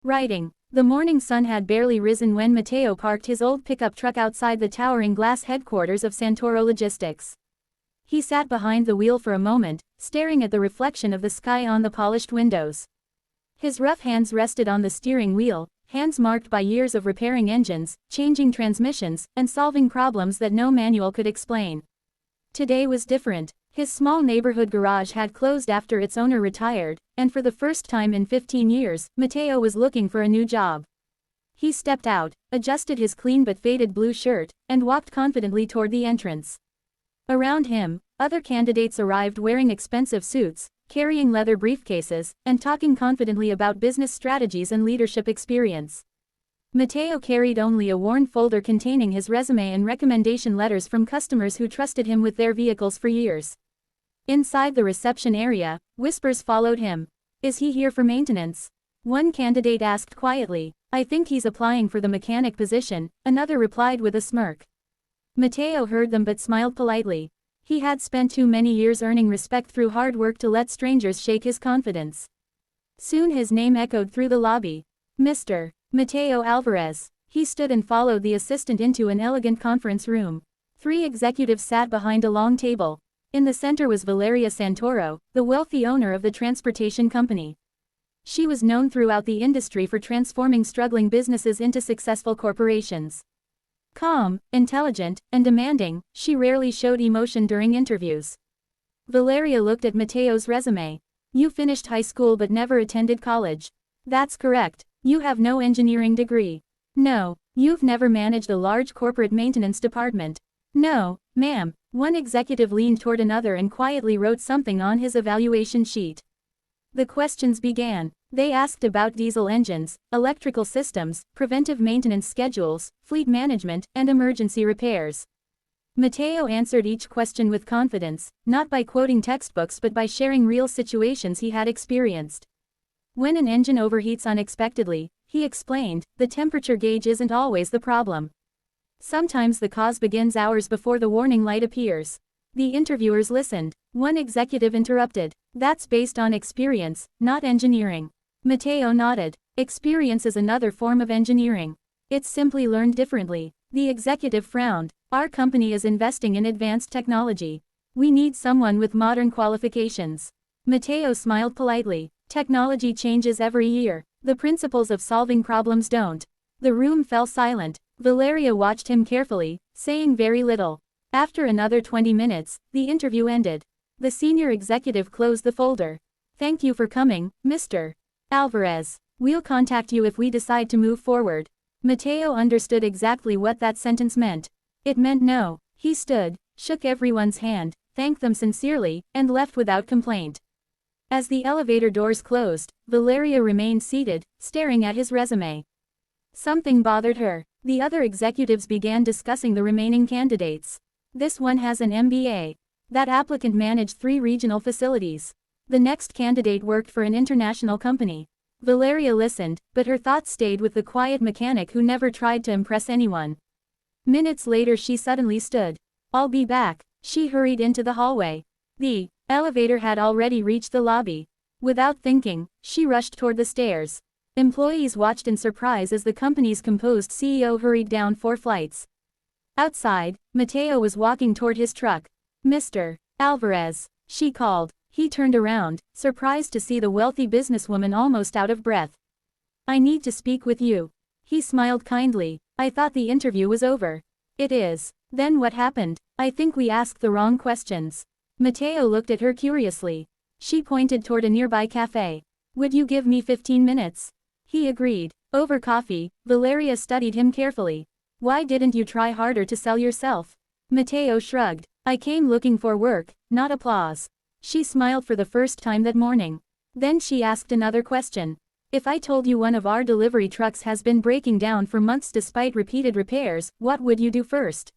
Writing. The morning sun had barely risen when Matteo parked his old pickup truck outside the towering glass headquarters of Santoro Logistics. He sat behind the wheel for a moment, staring at the reflection of the sky on the polished windows. His rough hands rested on the steering wheel, hands marked by years of repairing engines, changing transmissions, and solving problems that no manual could explain. Today was different. His small neighborhood garage had closed after its owner retired, and for the first time in 15 years, Matteo was looking for a new job. He stepped out, adjusted his clean but faded blue shirt, and walked confidently toward the entrance. Around him, other candidates arrived wearing expensive suits, carrying leather briefcases, and talking confidently about business strategies and leadership experience. Matteo carried only a worn folder containing his resume and recommendation letters from customers who trusted him with their vehicles for years. Inside the reception area, whispers followed him. "Is he here for maintenance?" One candidate asked quietly. "I think he's applying for the mechanic position," another replied with a smirk. Matteo heard them but smiled politely. He had spent too many years earning respect through hard work to let strangers shake his confidence. Soon his name echoed through the lobby. "Mr. Matteo Alvarez." He stood and followed the assistant into an elegant conference room. 3 executives sat behind a long table. In the center was Valeria Santoro, the wealthy owner of the transportation company. She was known throughout the industry for transforming struggling businesses into successful corporations. Calm, intelligent, and demanding, she rarely showed emotion during interviews. Valeria looked at Matteo's resume. "You finished high school but never attended college." "That's correct. You have no engineering degree." "No. You've never managed a large corporate maintenance department." "No, ma'am." One executive leaned toward another and quietly wrote something on his evaluation sheet. The questions began. They asked about diesel engines, electrical systems, preventive maintenance schedules, fleet management, and emergency repairs. Matteo answered each question with confidence, not by quoting textbooks but by sharing real situations he had experienced. When an engine overheats unexpectedly, he explained, the temperature gauge isn't always the problem. Sometimes the cause begins hours before the warning light appears. The interviewers listened. One executive interrupted. "That's based on experience, not engineering." Matteo nodded. "Experience is another form of engineering. It's simply learned differently." The executive frowned. "Our company is investing in advanced technology. We need someone with modern qualifications." Matteo smiled politely. "Technology changes every year. The principles of solving problems don't." The room fell silent. Valeria watched him carefully, saying very little. After another 20 minutes, the interview ended. The senior executive closed the folder. "Thank you for coming, Mr. Alvarez. We'll contact you if we decide to move forward." Matteo understood exactly what that sentence meant. It meant no. He stood, shook everyone's hand, thanked them sincerely, and left without complaint. As the elevator doors closed, Valeria remained seated, staring at his resume. Something bothered her. The other executives began discussing the remaining candidates. "This one has an MBA. That applicant managed 3 regional facilities. The next candidate worked for an international company." Valeria listened, but her thoughts stayed with the quiet mechanic who never tried to impress anyone. Minutes later she suddenly stood. "I'll be back." She hurried into the hallway. The elevator had already reached the lobby. Without thinking, she rushed toward the stairs. Employees watched in surprise as the company's composed CEO hurried down 4 flights. Outside, Matteo was walking toward his truck. "Mr. Alvarez," she called. He turned around, surprised to see the wealthy businesswoman almost out of breath. "I need to speak with you." He smiled kindly. "I thought the interview was over." "It is." "Then what happened?" "I think we asked the wrong questions." Matteo looked at her curiously. She pointed toward a nearby cafe. "Would you give me 15 minutes?" He agreed. Over coffee, Valeria studied him carefully. "Why didn't you try harder to sell yourself?" Matteo shrugged. "I came looking for work, not applause." She smiled for the first time that morning. Then she asked another question. "If I told you one of our delivery trucks has been breaking down for months despite repeated repairs, what would you do first?"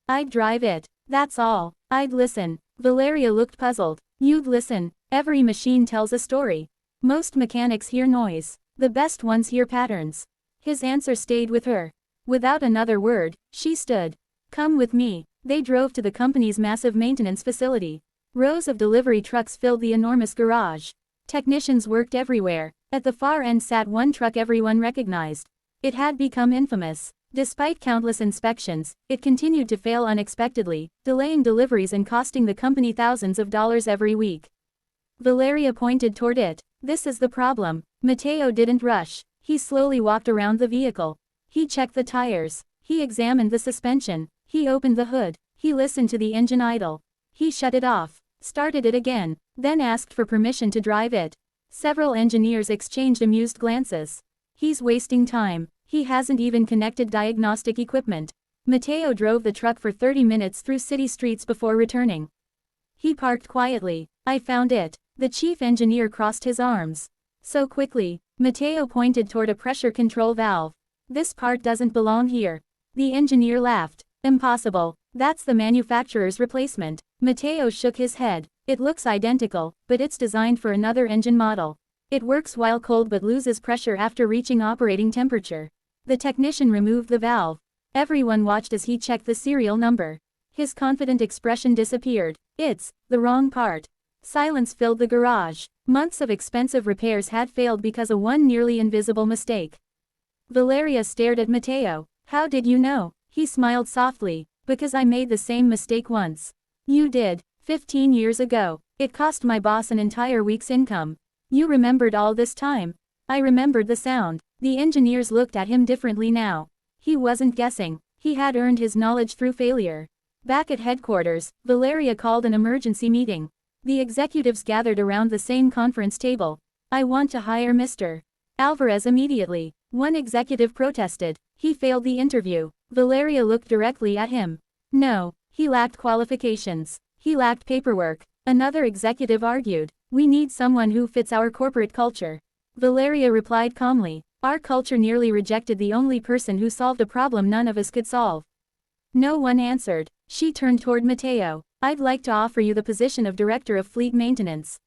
"I'd drive it. That's all." "I'd listen." Valeria looked puzzled. "You'd listen. Every machine tells a story. Most mechanics hear noise. The best ones hear patterns." His answer stayed with her. Without another word, she stood. "Come with me." They drove to the company's massive maintenance facility. Rows of delivery trucks filled the enormous garage. Technicians worked everywhere, At the far end sat one truck everyone recognized. It had become infamous. Despite countless inspections, it continued to fail unexpectedly, delaying deliveries and costing the company thousands of dollars every week. Valeria pointed toward it. This is the problem. Matteo didn't rush. He slowly walked around the vehicle. He checked the tires. He examined the suspension. He opened the hood. He listened to the engine idle. He shut it off, started it again, then asked for permission to drive it. Several engineers exchanged amused glances. He's wasting time. He hasn't even connected diagnostic equipment. Matteo drove the truck for 30 minutes through city streets before returning. He parked quietly. I found it. The chief engineer crossed his arms. So quickly. Matteo pointed toward a pressure control valve. This part doesn't belong here. The engineer laughed. Impossible. That's the manufacturer's replacement. Matteo shook his head. It looks identical, but it's designed for another engine model. It works while cold but loses pressure after reaching operating temperature. The technician removed the valve. Everyone watched as he checked the serial number. His confident expression disappeared. It's the wrong part. Silence filled the garage. Months of expensive repairs had failed because of one nearly invisible mistake. Valeria stared at Matteo. How did you know? He smiled softly. Because I made the same mistake once. You did. 15 years ago. It cost my boss an entire week's income. You remembered all this time. I remembered the sound. The engineers looked at him differently now. He wasn't guessing. He had earned his knowledge through failure. Back at headquarters, Valeria called an emergency meeting. The executives gathered around the same conference table. I want to hire Mr. Alvarez immediately. One executive protested. He failed the interview. Valeria looked directly at him. No, he lacked qualifications. He lacked paperwork. Another executive argued. We need someone who fits our corporate culture. Valeria replied calmly. Our culture nearly rejected the only person who solved a problem none of us could solve. No one answered. She turned toward Matteo. I'd like to offer you the position of director of fleet maintenance.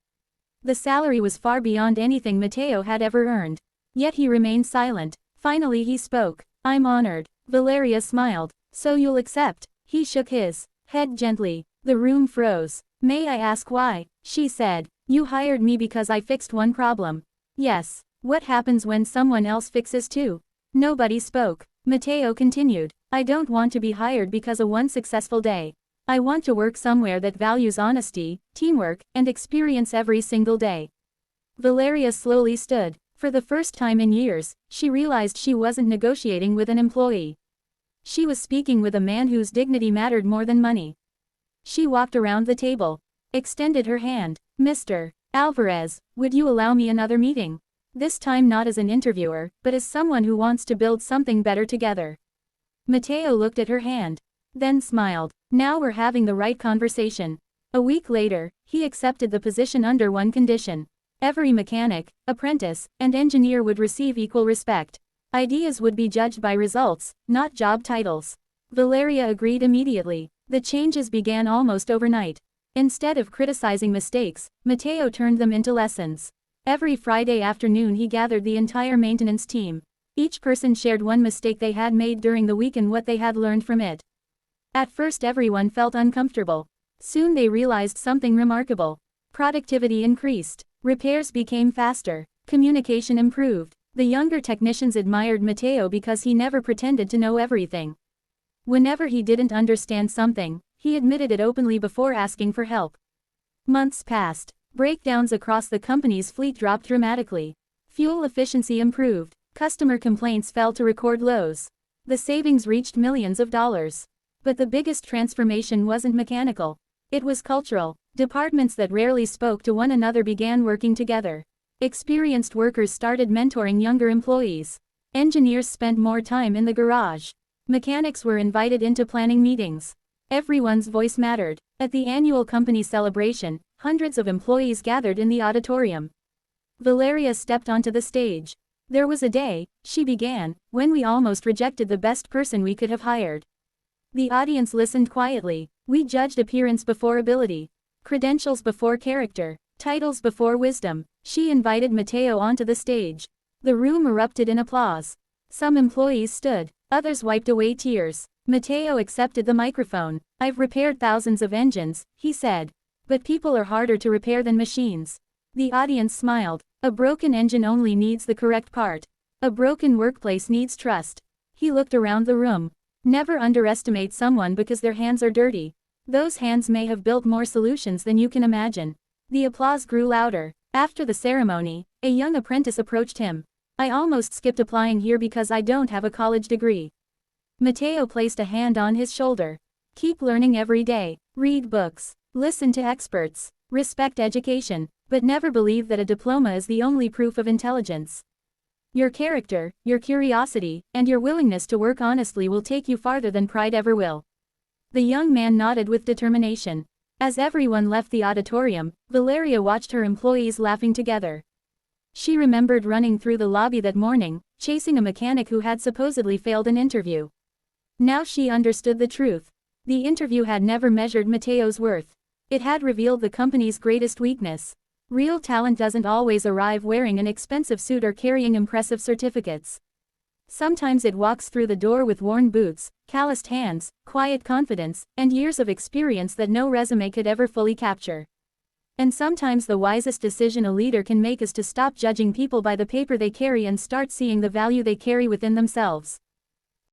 The salary was far beyond anything Matteo had ever earned. Yet he remained silent. Finally he spoke. I'm honored. Valeria smiled. So you'll accept? He shook his head gently. The room froze. May I ask why? She said. You hired me because I fixed one problem. Yes. What happens when someone else fixes two? Nobody spoke. Matteo continued. I don't want to be hired because of one successful day. I want to work somewhere that values honesty, teamwork, and experience every single day. Valeria slowly stood. For the first time in years, she realized she wasn't negotiating with an employee. She was speaking with a man whose dignity mattered more than money. She walked around the table. Extended her hand. Mr. Alvarez, would you allow me another meeting? This time not as an interviewer, but as someone who wants to build something better together. Matteo looked at her hand. Then smiled. Now we're having the right conversation. A week later, he accepted the position under one condition. Every mechanic, apprentice, and engineer would receive equal respect. Ideas would be judged by results, not job titles. Valeria agreed immediately. The changes began almost overnight. Instead of criticizing mistakes, Matteo turned them into lessons. Every Friday afternoon he gathered the entire maintenance team. Each person shared one mistake they had made during the week and what they had learned from it. At first everyone felt uncomfortable. Soon they realized something remarkable. Productivity increased. Repairs became faster. Communication improved. The younger technicians admired Matteo because he never pretended to know everything. Whenever he didn't understand something, he admitted it openly before asking for help. Months passed. Breakdowns across the company's fleet dropped dramatically. Fuel efficiency improved. Customer complaints fell to record lows. The savings reached millions of dollars. But the biggest transformation wasn't mechanical. It was cultural. Departments that rarely spoke to one another began working together. Experienced workers started mentoring younger employees. Engineers spent more time in the garage. Mechanics were invited into planning meetings. Everyone's voice mattered. At the annual company celebration, hundreds of employees gathered in the auditorium. Valeria stepped onto the stage. There was a day, she began, when we almost rejected the best person we could have hired. The audience listened quietly. We judged appearance before ability. Credentials before character. Titles before wisdom. She invited Matteo onto the stage. The room erupted in applause. Some employees stood. Others wiped away tears. Matteo accepted the microphone. I've repaired thousands of engines, he said. But people are harder to repair than machines. The audience smiled. A broken engine only needs the correct part. A broken workplace needs trust. He looked around the room. Never underestimate someone because their hands are dirty. Those hands may have built more solutions than you can imagine. The applause grew louder. After the ceremony, a young apprentice approached him. I almost skipped applying here because I don't have a college degree. Matteo placed a hand on his shoulder. Keep learning every day. Read books. Listen to experts. Respect education. But never believe that a diploma is the only proof of intelligence. Your character, your curiosity, and your willingness to work honestly will take you farther than pride ever will. The young man nodded with determination. As everyone left the auditorium, Valeria watched her employees laughing together. She remembered running through the lobby that morning, chasing a mechanic who had supposedly failed an interview. Now she understood the truth. The interview had never measured Matteo's worth. It had revealed the company's greatest weakness. Real talent doesn't always arrive wearing an expensive suit or carrying impressive certificates. Sometimes it walks through the door with worn boots, calloused hands, quiet confidence, and years of experience that no resume could ever fully capture. And sometimes the wisest decision a leader can make is to stop judging people by the paper they carry and start seeing the value they carry within themselves.